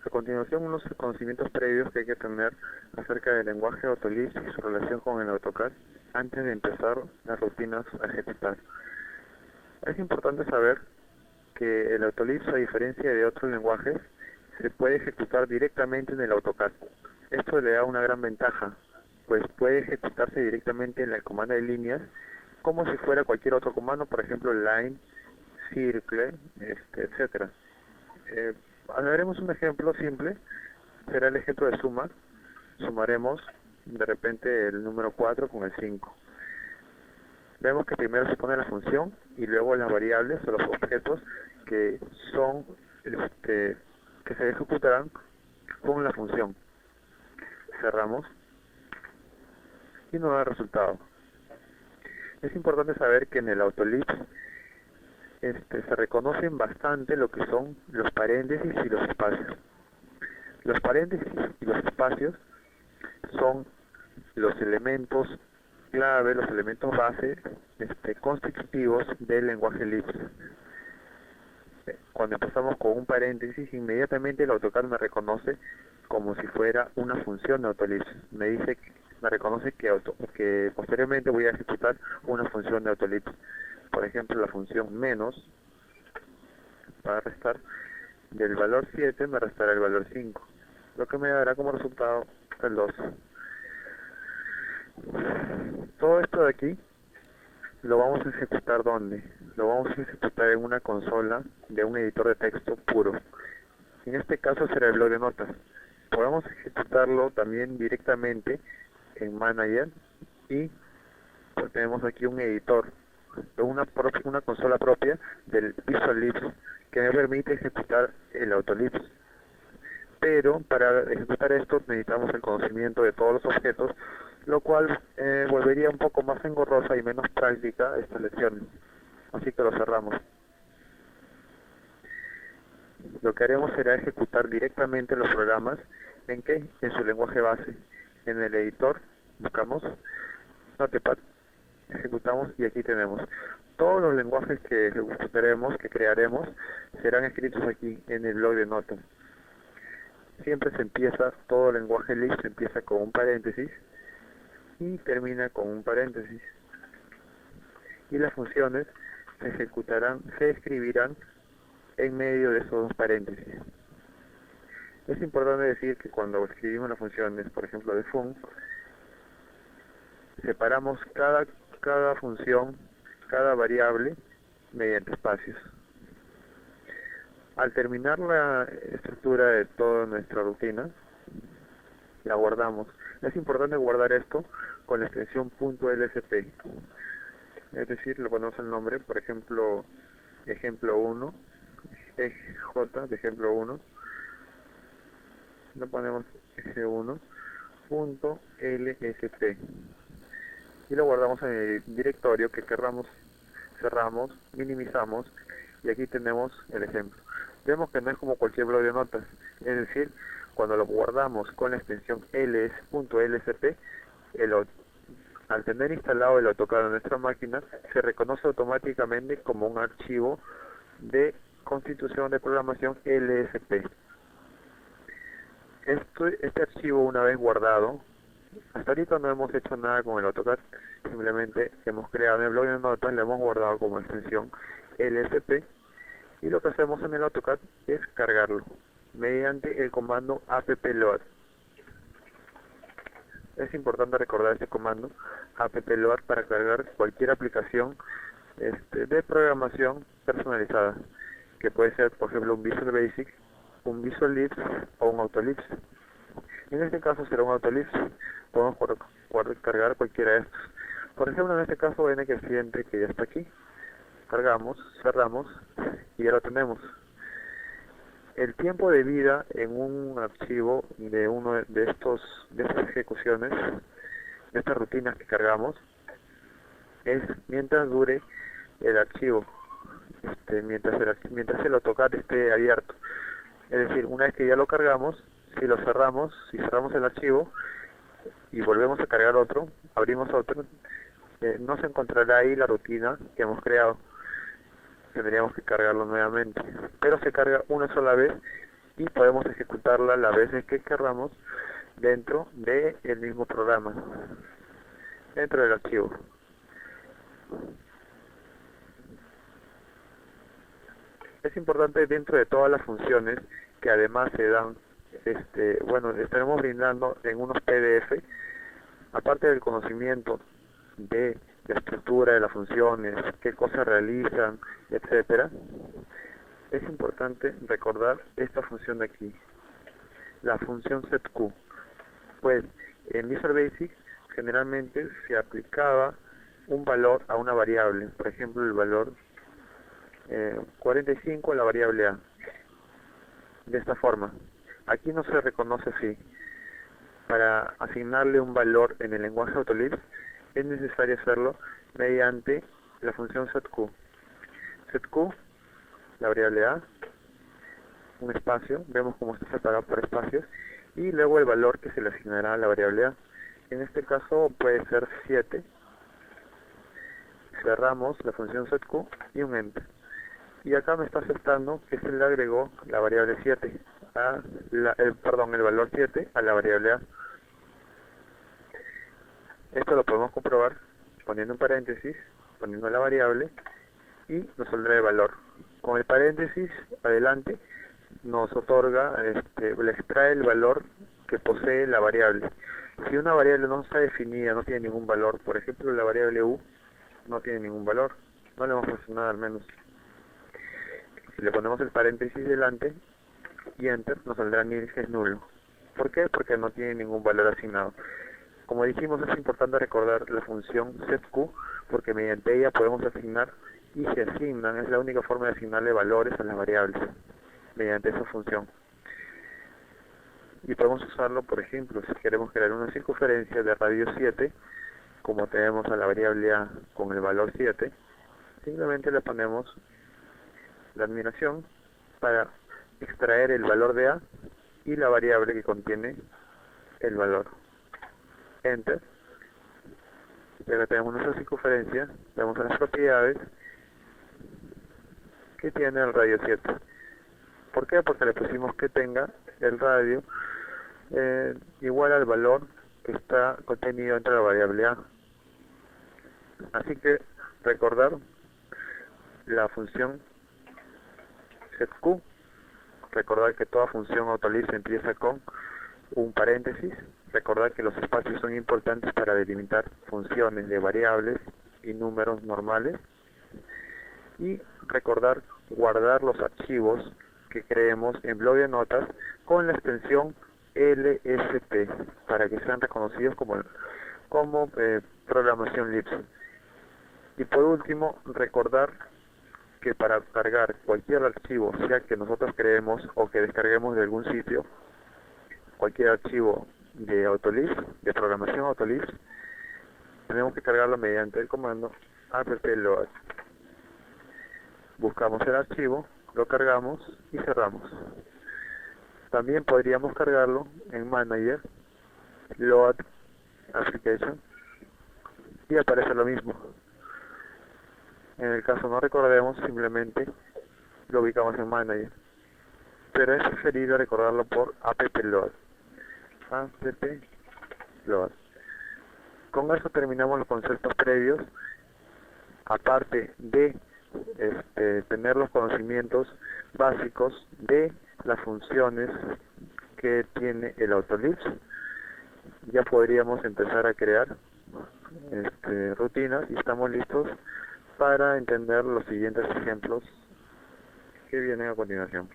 A continuación, unos conocimientos previos que hay que tener acerca del lenguaje Autoliv y su relación con el AutoCAD antes de empezar las rutinas a ejecutar. Es importante saber que el Autoliv, a diferencia de otros lenguajes, se puede ejecutar directamente en el AutoCAD. Esto le da una gran ventaja, pues puede ejecutarse directamente en la comanda de líneas, como si fuera cualquier otro comando, por ejemplo line, circle, etcétera. Haremos un ejemplo simple, será el ejemplo de suma. Sumaremos de repente el número 4 con el 5. Vemos que primero se pone la función y luego las variables o los objetos que son que se ejecutarán con la función. Cerramos y nos da el resultado. Es importante saber que en el Autoliv se reconocen bastante lo que son los paréntesis y los espacios. Los paréntesis y los espacios son los elementos clave, los elementos base constitutivos del lenguaje Lisp. Cuando empezamos con un paréntesis, inmediatamente el AutoCAD me reconoce como si fuera una función de Autoliv. Me reconoce que posteriormente voy a ejecutar una función de Autoliv. Por ejemplo, la función menos para restar del valor 7 me restará el valor 5, lo que me dará como resultado el 2. Todo esto de aquí lo vamos a ejecutar ¿dónde? Lo vamos a ejecutar en una consola de un editor de texto puro. En este caso será el blog de notas. Podemos ejecutarlo también directamente en Manager y pues tenemos aquí un editor, una consola propia del Visual Libs que me permite ejecutar el Autoliv. Pero para ejecutar esto necesitamos el conocimiento de todos los objetos, lo cual volvería un poco más engorrosa y menos práctica esta lección. Así que lo cerramos. Lo que haremos será ejecutar directamente los programas en su lenguaje base. En el editor buscamos Notepad, ejecutamos y aquí tenemos todos los lenguajes que ejecutaremos, que crearemos, serán escritos aquí en el blog de notas. Siempre todo lenguaje Lisp se empieza con un paréntesis y termina con un paréntesis. Y las funciones se escribirán en medio de esos dos paréntesis. Es importante decir que cuando escribimos las funciones, por ejemplo de fun, separamos cada función, cada variable mediante espacios. Al terminar la estructura de toda nuestra rutina, la guardamos. Es importante guardar esto con la extensión .lsp. Es decir, le ponemos el nombre, por ejemplo, ejemplo 1, J de ejemplo 1, le ponemos s1.lsp y lo guardamos en el directorio que querramos, cerramos, minimizamos y aquí tenemos el ejemplo. Vemos que no es como cualquier blog de notas, es decir, cuando lo guardamos con la extensión ls.lsp, al tener instalado el AutoCAD en nuestra máquina, se reconoce automáticamente como un archivo de constitución de programación LSP. Este archivo, una vez guardado, hasta ahorita no hemos hecho nada con el AutoCAD, simplemente hemos creado en el blog de notas, le hemos guardado como extensión LSP y lo que hacemos en el AutoCAD es cargarlo mediante el comando appload. Es importante recordar este comando appload para cargar cualquier aplicación de programación personalizada, que puede ser por ejemplo un Visual Basic, un Visual Libs o un Autoliv. En este caso será un Autoliv, podemos cargar cualquiera de estos. Por ejemplo, en este caso n que siente que ya está aquí, cargamos, cerramos y ya lo tenemos. El tiempo de vida en un archivo de uno de estas ejecuciones, de estas rutinas que cargamos, es mientras dure el archivo, mientras el AutoCAD esté abierto. Es decir, una vez que ya lo cargamos, si cerramos el archivo y volvemos a cargar otro, abrimos otro, no se encontrará ahí la rutina que hemos creado. Tendríamos que cargarlo nuevamente, pero se carga una sola vez y podemos ejecutarla las veces que queramos dentro del mismo programa, dentro del archivo. Es importante dentro de todas las funciones que además se dan, estaremos brindando en unos PDF, aparte del conocimiento de la estructura de las funciones, qué cosas realizan, etcétera. Es importante recordar esta función de aquí, la función setQ. Pues en Visual Basic generalmente se aplicaba un valor a una variable, por ejemplo el valor 45 a la variable A, de esta forma. Aquí no se reconoce así. Para asignarle un valor en el lenguaje Autoliv es necesario hacerlo mediante la función setQ. setQ, la variable A, un espacio, vemos cómo está separado por espacios, y luego el valor que se le asignará a la variable A. En este caso puede ser 7. Cerramos la función setQ y un enter. Y acá me está aceptando que se le agregó la variable 7, el valor 7 a la variable A. Esto lo podemos comprobar poniendo un paréntesis, poniendo la variable y nos saldrá el valor. Con el paréntesis adelante nos otorga, le extrae el valor que posee la variable. Si una variable no está definida, no tiene ningún valor, por ejemplo la variable U no tiene ningún valor, no le vamos a hacer nada al menos. Si le ponemos el paréntesis delante y enter, nos saldrá ni que es nulo. ¿Por qué? Porque no tiene ningún valor asignado. Como dijimos, es importante recordar la función setQ, porque mediante ella podemos asignar y se asignan, es la única forma de asignarle valores a las variables, mediante esa función. Y podemos usarlo, por ejemplo, si queremos crear una circunferencia de radio 7, como tenemos a la variable A con el valor 7, simplemente le ponemos la admiración para extraer el valor de A y la variable que contiene el valor. Enter. Y acá tenemos nuestra circunferencia, vamos a las propiedades que tiene el radio 7. ¿Por qué? Porque le pusimos que tenga el radio igual al valor que está contenido entre la variable A. Así que recordar la función setQ, recordar que toda función Autoliv empieza con un paréntesis, recordar que los espacios son importantes para delimitar funciones de variables y números normales, y recordar guardar los archivos que creemos en bloc de notas con la extensión LSP para que sean reconocidos como programación Lisp. Y por último, recordar que para cargar cualquier archivo, sea que nosotros creemos o que descarguemos de algún sitio, cualquier archivo de Autoliv, de programación Autoliv, tenemos que cargarlo mediante el comando apt-load. Buscamos el archivo, lo cargamos y cerramos. También podríamos cargarlo en Manager, Load Application, y aparece lo mismo. En el caso no recordemos, simplemente lo ubicamos en Manager. Pero es preferible recordarlo por apt-load. apt-load. Con eso terminamos los conceptos previos. Aparte de tener los conocimientos básicos de las funciones que tiene el Autoliv, ya podríamos empezar a crear rutinas y estamos listos para entender los siguientes ejemplos que vienen a continuación.